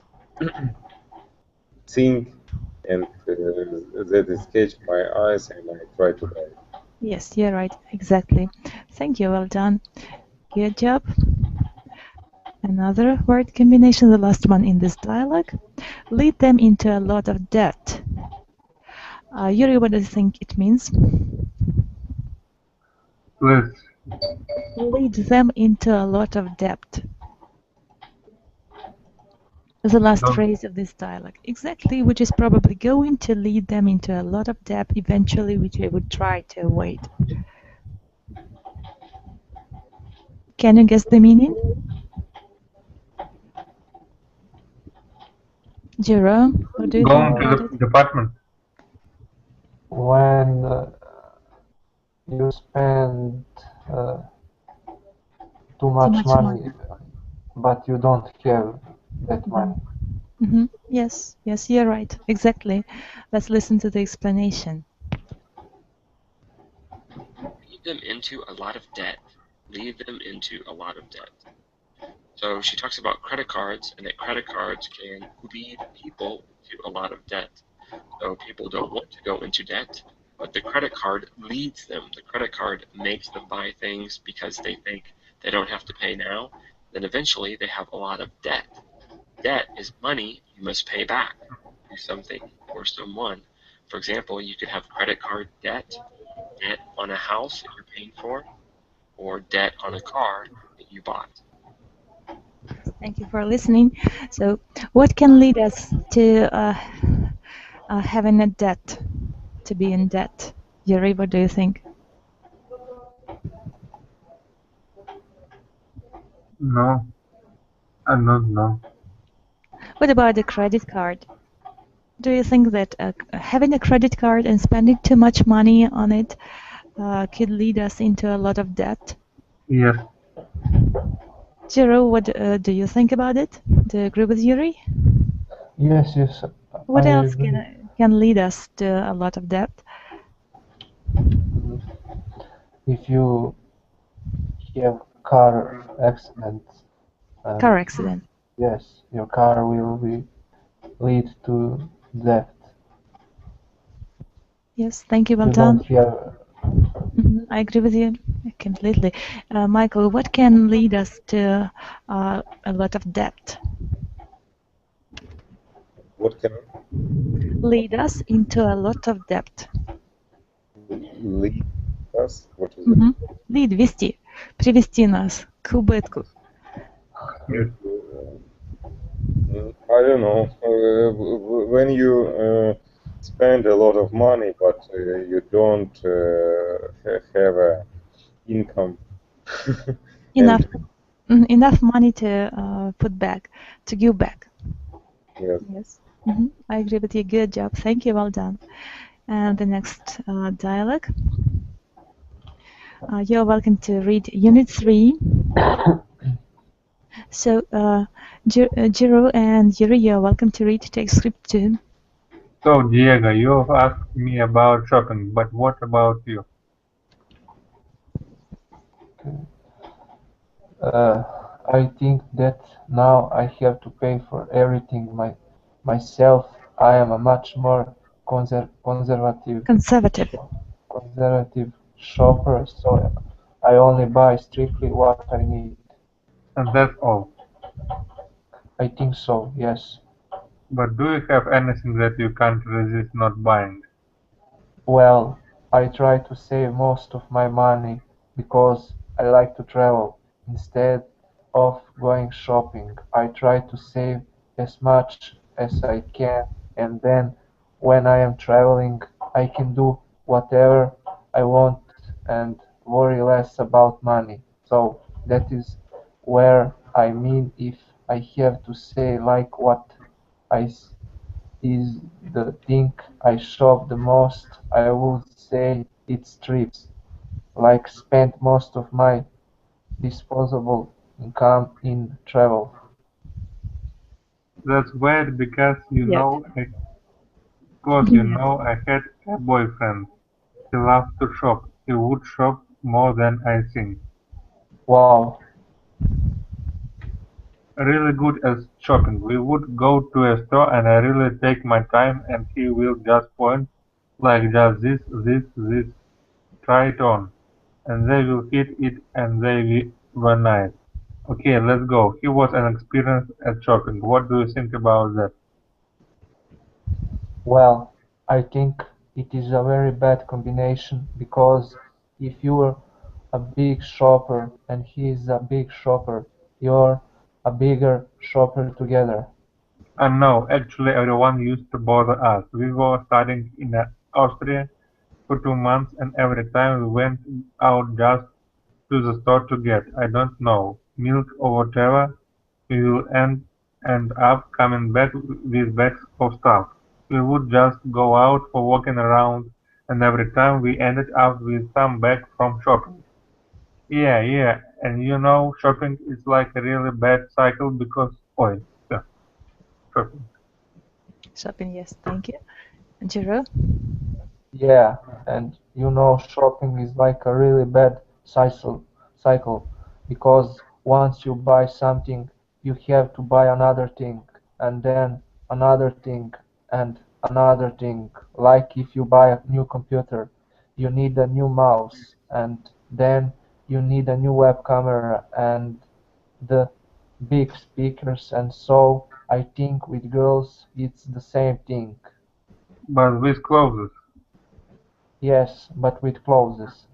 Speaker 3: thing, and that is catch my eyes, and I try to buy it.
Speaker 1: Yes, you're right. Exactly. Thank you. Well done. Good job. Another word combination, the last one in this dialogue. Lead them into a lot of debt. Yuri, what do you think it means?
Speaker 2: Please.
Speaker 1: Lead them into a lot of debt. The last phrase of this dialogue. Exactly, which is probably going to lead them into a lot of debt eventually, which they would try to avoid. Can you guess the meaning? Jerome, what do you think
Speaker 2: Going
Speaker 1: about
Speaker 2: to
Speaker 1: it?
Speaker 2: the department.
Speaker 6: When you spend too much money, but you don't have that money.
Speaker 1: Mm-hmm. Yes, you're right. Exactly. Let's listen to the explanation.
Speaker 7: Lead them into a lot of debt. Lead them into a lot of debt. So she talks about credit cards and that credit cards can lead people to a lot of debt. So people don't want to go into debt, but the credit card leads them. The credit card makes them buy things because they think they don't have to pay now. Then eventually they have a lot of debt. Debt is money you must pay back to something or someone. For example, you could have credit card debt, debt on a house that you're paying for, or debt on a car that you bought.
Speaker 1: Thank you for listening. So, what can lead us to having a debt, to be in debt? Yuri, what do you think?
Speaker 2: No, I don't know.
Speaker 1: What about the credit card? Do you think that having a credit card and spending too much money on it could lead us into a lot of debt?
Speaker 2: Yes.
Speaker 1: Jiro, what do you think about it? Do you agree with Yuri?
Speaker 6: Yes, yes,
Speaker 1: What
Speaker 6: I
Speaker 1: else
Speaker 6: agree.
Speaker 1: can lead us to a lot of debt?
Speaker 6: Mm, If you have car accident,
Speaker 1: Car
Speaker 6: and
Speaker 1: accident.
Speaker 6: yes, your car will be lead to debt.
Speaker 1: Yes, thank you. Well
Speaker 6: You
Speaker 1: done.
Speaker 6: don't have
Speaker 1: I agree with you completely. Michael, what can lead us to a lot of debt?
Speaker 3: What can
Speaker 1: Lead us into a lot of debt.
Speaker 3: lead us? What is it?
Speaker 1: Lead, вести, привести нас к убытку.
Speaker 2: Yes.
Speaker 3: I don't know. When you spend a lot of money, but you don't have a income,
Speaker 1: Enough,
Speaker 3: and
Speaker 1: enough money to put back, to give back.
Speaker 3: yes,
Speaker 1: Yes, I agree with you. Good job. Thank you. Well done. And the next dialogue. You're welcome to read Unit 3. So, Jiro and Yuri, you're welcome to read text script 2.
Speaker 2: So, Diego, you have asked me about shopping, but what about you?
Speaker 6: I think that now I have to pay for everything myself. I am a much more conservative
Speaker 1: Conservative.
Speaker 6: conservative shopper, so I only buy strictly what I need.
Speaker 2: And that's all.
Speaker 6: I think so, yes.
Speaker 2: But do you have anything that you can't resist not buying?
Speaker 6: Well, I try to save most of my money because I like to travel. Instead of going shopping, I try to save as much as I can, and then when I am traveling, I can do whatever I want and worry less about money. So that is where I mean if I have to say like what I is the thing I shop the most, I would say it's trips. Like spend most of my disposable income in travel.
Speaker 2: That's weird because
Speaker 1: Yep.
Speaker 2: I had a boyfriend. He loved to shop. He would shop more than I think.
Speaker 6: Wow,
Speaker 2: Really good at shopping. We would go to a store and I really take my time and he will just point like just this, try it on. And they will fit it and they were nice. Okay, let's go. He was an experience at shopping. What do you think about that?
Speaker 6: well, I think it is a very bad combination because if you're a big shopper and he is a big shopper, you're a bigger shopper together.
Speaker 2: And no, actually everyone used to bother us. We were studying in Austria for 2 months and every time we went out just to the store to get, I don't know, milk or whatever, we will end up coming back with bags of stuff. We would just go out for walking around and every time we ended up with some back from shopping. Yeah, and shopping is like a really bad cycle because, yeah, shopping.
Speaker 1: Shopping, yes, thank you. Jiro?
Speaker 6: Yeah, and shopping is like a really bad cycle because once you buy something, you have to buy another thing, and then another thing, and another thing. Like if you buy a new computer, you need a new mouse, and then you need a new web camera and the big speakers, and so I think with girls it's the same thing.
Speaker 2: But with clothes,
Speaker 6: Yes, but with clothes.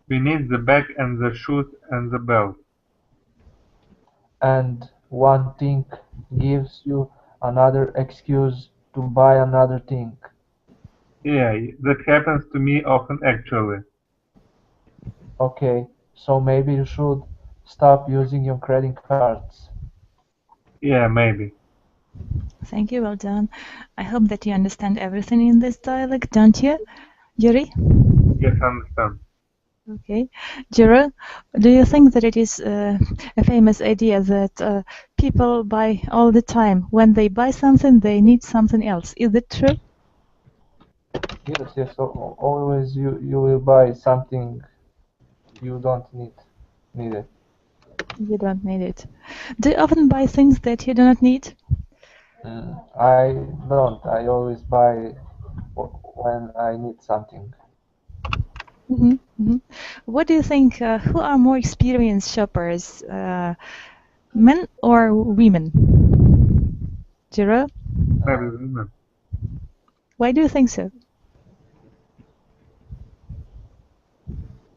Speaker 2: we need the bag and the shoes and the belt.
Speaker 6: And one thing gives you another excuse to buy another thing.
Speaker 2: Yeah, that happens to me often actually.
Speaker 6: Okay, so maybe you should stop using your credit cards.
Speaker 2: Yeah, maybe.
Speaker 1: Thank you. Well done. I hope that you understand everything in this dialogue, don't you, Yuri?
Speaker 2: Yes, I understand.
Speaker 1: Okay. Jiro, do you think that it is a famous idea that people buy all the time? When they buy something, they need something else. Is it true?
Speaker 6: Yes. Always you will buy something you don't need it.
Speaker 1: You don't need it. Do you often buy things that you do not need?
Speaker 6: I don't. I always buy when I need something.
Speaker 1: What do you think? Who are more experienced shoppers, men or women? Jiro,
Speaker 2: Maybe women.
Speaker 1: why do you think so?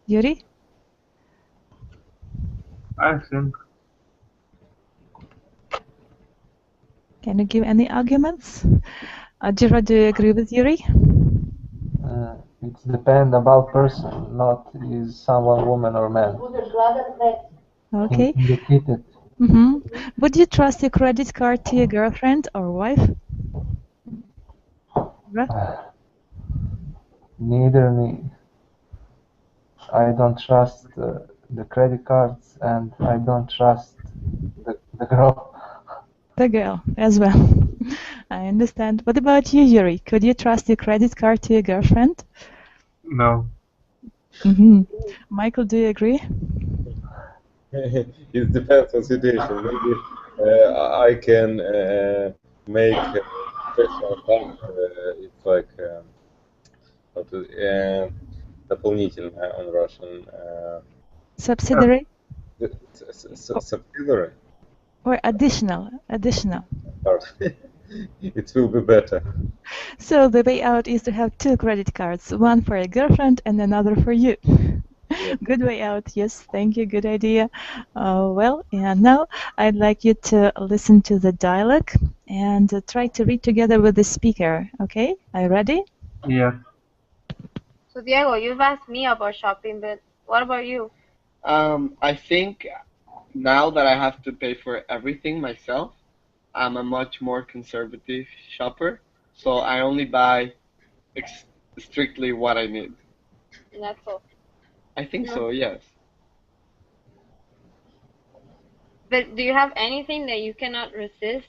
Speaker 1: Yuri?
Speaker 2: I think
Speaker 1: Can you give any arguments? Jiro, do you agree with Yuri?
Speaker 6: It depends about person, not is someone woman or man.
Speaker 1: Okay.
Speaker 6: Indicated.
Speaker 1: Would you trust your credit card to your girlfriend or wife?
Speaker 6: Neither me. I don't trust the credit cards, and I don't trust the girl.
Speaker 1: The girl as well. I understand. What about you, Yuri? Could you trust your credit card to your girlfriend?
Speaker 2: no.
Speaker 1: Michael, do you agree?
Speaker 3: It depends on situation. Maybe I can make special account. It's like how to дополнительное on Russian.
Speaker 1: Subsidiary
Speaker 3: Subsidiary.
Speaker 1: or additional?
Speaker 3: It will be better.
Speaker 1: So the way out is to have two credit cards, one for a girlfriend and another for you.
Speaker 3: Yeah.
Speaker 1: Good way out. Yes, thank you. Good idea. Well, and now I'd like you to listen to the dialogue and try to read together with the speaker. Okay, are you ready?
Speaker 2: Yes.
Speaker 8: So Diego, you've asked me about shopping, but what about you?
Speaker 9: I think now that I have to pay for everything myself, I'm a much more conservative shopper. So I only buy strictly what I need.
Speaker 8: And that's all.
Speaker 9: I think
Speaker 8: No.
Speaker 9: so, yes.
Speaker 8: But do you have anything that you cannot resist,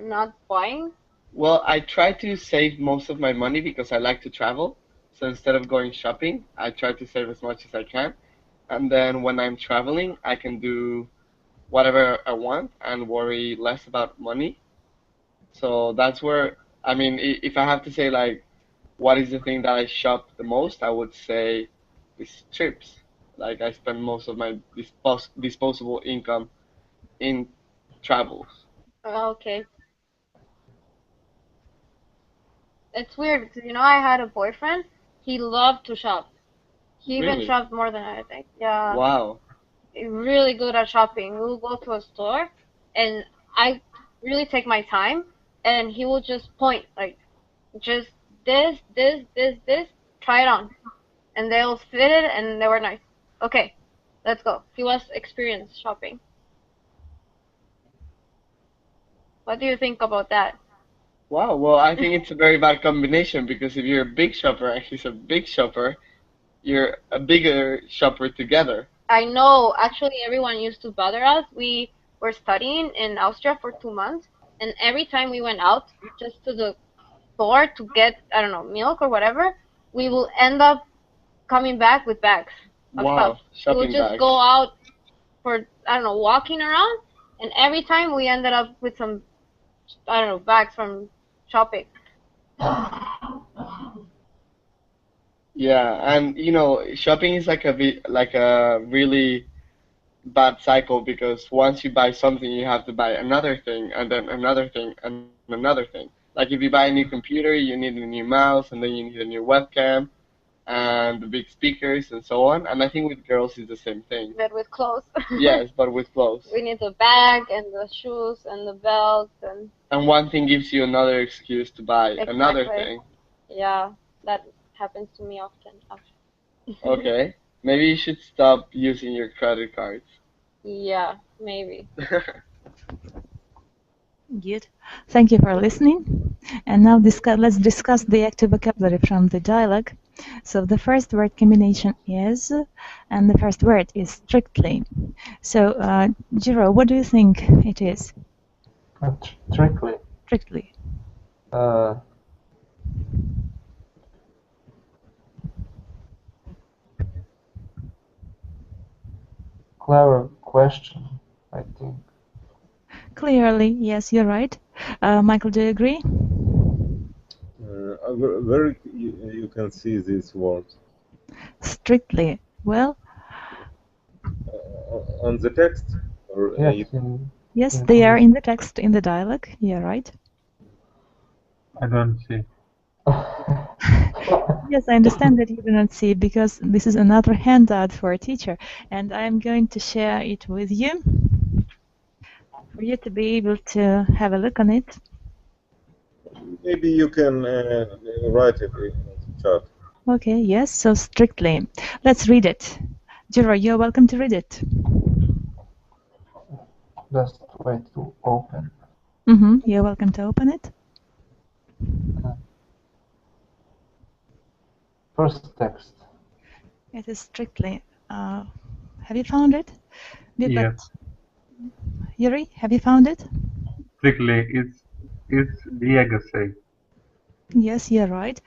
Speaker 8: not buying?
Speaker 9: Well, I try to save most of my money because I like to travel. So instead of going shopping, I try to save as much as I can. And then when I'm traveling, I can do whatever I want and worry less about money. So that's where, I mean, if I have to say like, what is the thing that I shop the most, I would say is trips. Like I spend most of my disposable income in travels.
Speaker 8: Okay. It's weird because I had a boyfriend. He loved to shop. He even
Speaker 9: Really?
Speaker 8: shopped more than I think. Yeah.
Speaker 9: Wow.
Speaker 8: Really good at shopping. We'll go to a store, and I really take my time, and he will just point like, just this, this. Try it on, and they'll fit it, and they were nice. Okay, let's go. He was experienced shopping. What do you think about that?
Speaker 9: Wow. Well, I think it's a very bad combination because if you're a big shopper and he's a big shopper, you're a bigger shopper together.
Speaker 8: I know, actually, everyone used to bother us. We were studying in Austria for 2 months, and every time we went out just to the store to get, I don't know, milk or whatever, we will end up coming back with bags of
Speaker 9: Wow.
Speaker 8: stuff. We would
Speaker 9: Shopping
Speaker 8: just
Speaker 9: bags.
Speaker 8: go out for, I don't know, walking around, and every time we ended up with some, I don't know, bags from shopping.
Speaker 9: Yeah, and shopping is like a really bad cycle because once you buy something, you have to buy another thing and then another thing and another thing. Like if you buy a new computer, you need a new mouse and then you need a new webcam and the big speakers and so on. And I think with girls it's the same thing.
Speaker 8: But with clothes.
Speaker 9: Yes, but with clothes.
Speaker 8: We need the bag and the shoes and the belt and.
Speaker 9: And one thing gives you another excuse to buy another
Speaker 8: Exactly.
Speaker 9: thing.
Speaker 8: Yeah, that happens to me often, actually.
Speaker 9: Okay, maybe you should stop using your credit cards.
Speaker 8: Yeah, maybe.
Speaker 1: Good. Thank you for listening. And now let's discuss the active vocabulary from the dialogue. So the first word combination is, and the first word is strictly. So, Jiro, what do you think it is?
Speaker 6: Strictly.
Speaker 1: Strictly.
Speaker 6: Clever question, I think.
Speaker 1: Clearly, yes, you're right. Michael, do you agree?
Speaker 3: Where you can see this word?
Speaker 1: Strictly. Well,
Speaker 3: on the text? Or
Speaker 1: yes, they are in the text, in the dialogue. You're right.
Speaker 2: I don't see.
Speaker 1: Yes, I understand that you do not see, because this is another handout for a teacher, and I'm going to share it with you for you to be able to have a look on it.
Speaker 3: Maybe you can write it in the chat.
Speaker 1: Okay, yes, so strictly. Let's read it. Jiro, you're welcome to read it.
Speaker 6: Just wait to open.
Speaker 1: You're welcome to open it.
Speaker 6: First text.
Speaker 1: It is strictly. Have you found it?
Speaker 2: Yes.
Speaker 1: Yuri, have you found it?
Speaker 2: Strictly, it's Diego say.
Speaker 1: Yes, you're right.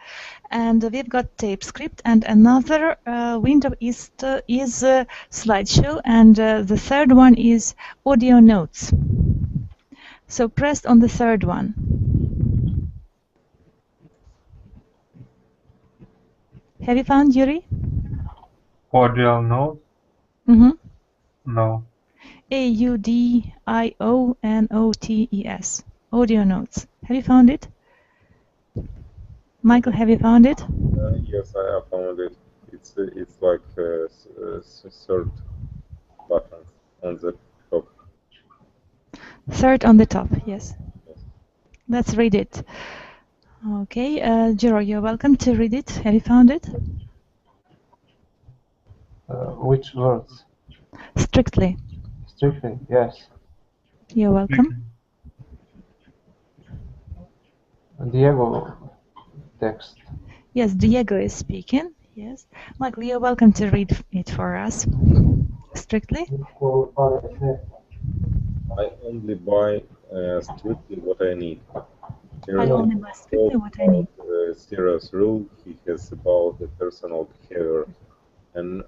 Speaker 1: And we've got tape script, and another window is slideshow, and the third one is audio notes. So press on the third one. Have you found, Yuri?
Speaker 2: Audio notes? No.
Speaker 1: AUDIONOTES. Audio notes. Have you found it? Michael, have you found it?
Speaker 3: Yes, I have found it. It's like third button on the top.
Speaker 1: Third on the top, yes. Let's read it. Okay, Jiro, you're welcome to read it. Have you found it?
Speaker 6: Which words?
Speaker 1: Strictly.
Speaker 6: Strictly, yes.
Speaker 1: You're welcome.
Speaker 6: Diego text.
Speaker 1: Yes, Diego is speaking. Yes. Michael, you're welcome to read it for us. Strictly.
Speaker 3: I only buy strictly what I need.
Speaker 1: I only buy strictly what I need.
Speaker 3: Serious rule he has about the personal behavior, and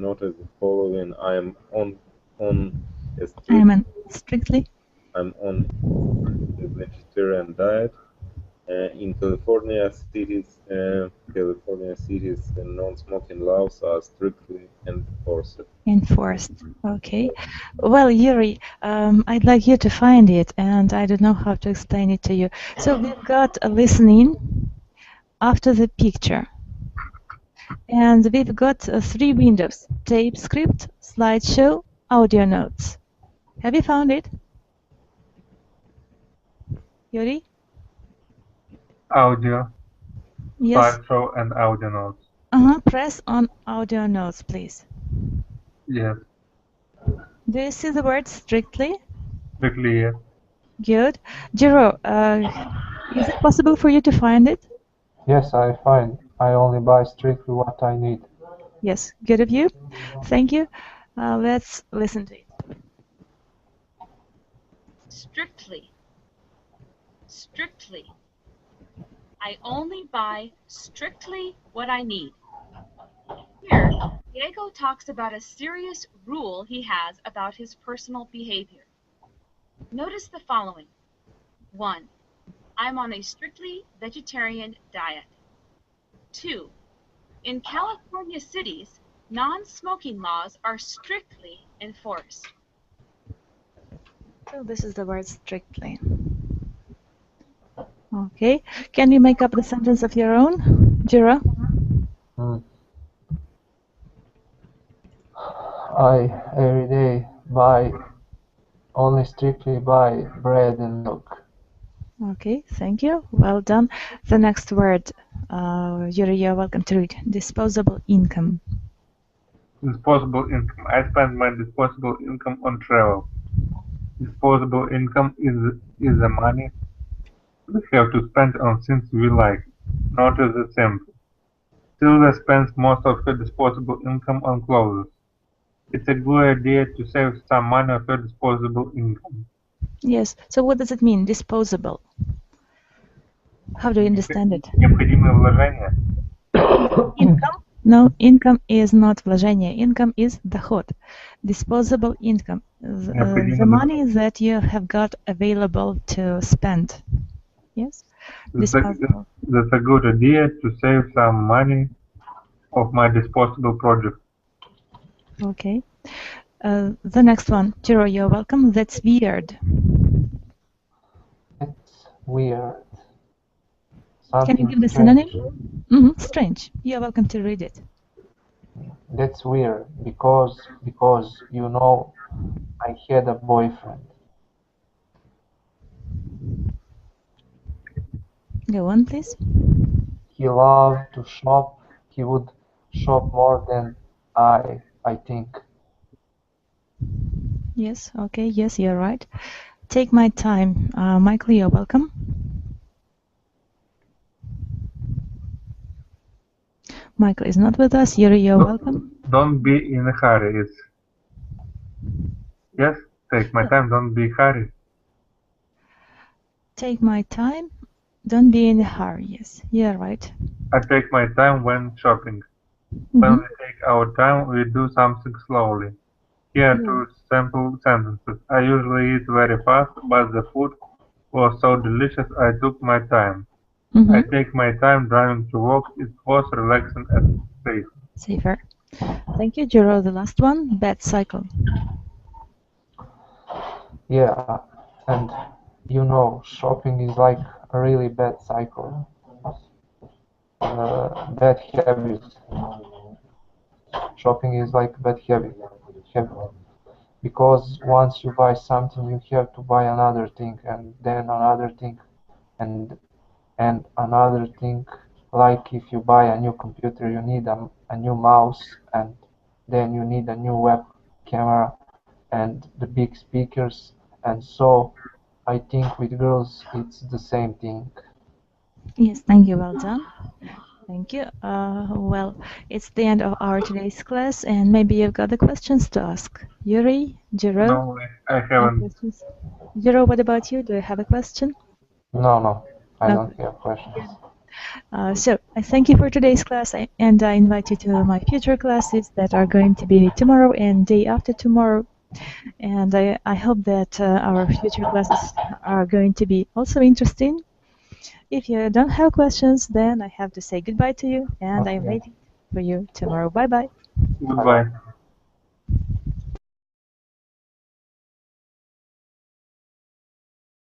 Speaker 3: notice the following: I am on
Speaker 1: strictly.
Speaker 3: I'm on the vegetarian diet. In California cities, non-smoking laws are strictly enforced.
Speaker 1: Okay. Well, Yuri, I'd like you to find it, and I don't know how to explain it to you. So we've got a listening after the picture, and we've got 3 windows: tape script, slideshow, audio notes. Have you found it, Yuri?
Speaker 2: Audio.
Speaker 1: Yes.
Speaker 2: Slideshow and audio notes.
Speaker 1: Press on audio notes, please.
Speaker 2: Yes.
Speaker 1: Do you see the word strictly?
Speaker 2: Strictly, yes.
Speaker 1: Good. Jiro, is it possible for you to find it?
Speaker 6: Yes, I find. I only buy strictly what I need.
Speaker 1: Yes, good of you. Thank you. Let's listen to it.
Speaker 10: Strictly. Strictly. I only buy strictly what I need. Here, Diego talks about a serious rule he has about his personal behavior. Notice the following. 1. I'm on a strictly vegetarian diet. 2. In California cities, non-smoking laws are strictly enforced.
Speaker 1: So this is the word strictly. Okay. Can you make up the sentence of your own, Jiro?
Speaker 6: I every day only strictly buy bread and milk.
Speaker 1: Okay, thank you. Well done. The next word, Yuri, you're welcome to read. Disposable income.
Speaker 2: Disposable income. I spend my disposable income on travel. Disposable income is the money we have to spend on things we like, not the simple. Sylvia spends most of her disposable income on clothes. It's a good idea to save some money of her disposable income.
Speaker 1: Yes. So what does it mean, disposable? How do you understand it?
Speaker 2: Необходимые вложения.
Speaker 1: Income? No, income is not вложение. Income is доход. Disposable income. The money that you have got available to spend. Yes? Disposable.
Speaker 2: That's a good idea to save some money of my disposable project.
Speaker 1: Okay. The next one. Jiro, you're welcome. That's weird.
Speaker 6: It's weird.
Speaker 1: Can you give the synonym? Strange. You're welcome to read it.
Speaker 6: That's weird because you know I had a boyfriend.
Speaker 1: Go on, please.
Speaker 6: He loved to shop. He would shop more than I think.
Speaker 1: Yes, okay, yes, you're right. Take my time. Michael, you're welcome. Michael is not with us. Yuri, you're welcome.
Speaker 2: Don't be in a hurry. Yes, take my time. Don't be in a hurry.
Speaker 1: Take my time. Don't be in a hurry. Yes, you're right.
Speaker 2: I take my time when shopping. When we take our time, we do something slowly. Here are two simple sentences. I usually eat very fast, but the food was so delicious I took my time. I take my time driving to work. It was relaxing and safe.
Speaker 1: Safer. Thank you, Jiro. The last one, bad cycle.
Speaker 6: Yeah, and you know, shopping is like a really bad cycle. Bad habit. Shopping is like a bad habit. Because once you buy something, you have to buy another thing, and then another thing, and another thing. Like if you buy a new computer, you need a new mouse, and then you need a new web camera and the big speakers. And so I think with girls it's the same thing.
Speaker 1: Yes, thank you. Well done. Thank you. Well, it's the end of our today's class, and maybe you've got the questions to ask. Yuri, Jiro?
Speaker 2: No, I haven't.
Speaker 1: Jiro, what about you? Do you have a question?
Speaker 6: No, I don't have questions.
Speaker 1: So I thank you for today's class, and I invite you to my future classes that are going to be tomorrow and day after tomorrow. And I hope that our future classes are going to be also interesting. If you don't have questions, then I have to say goodbye to you, and I'm waiting for you tomorrow. Bye-bye.
Speaker 2: Goodbye.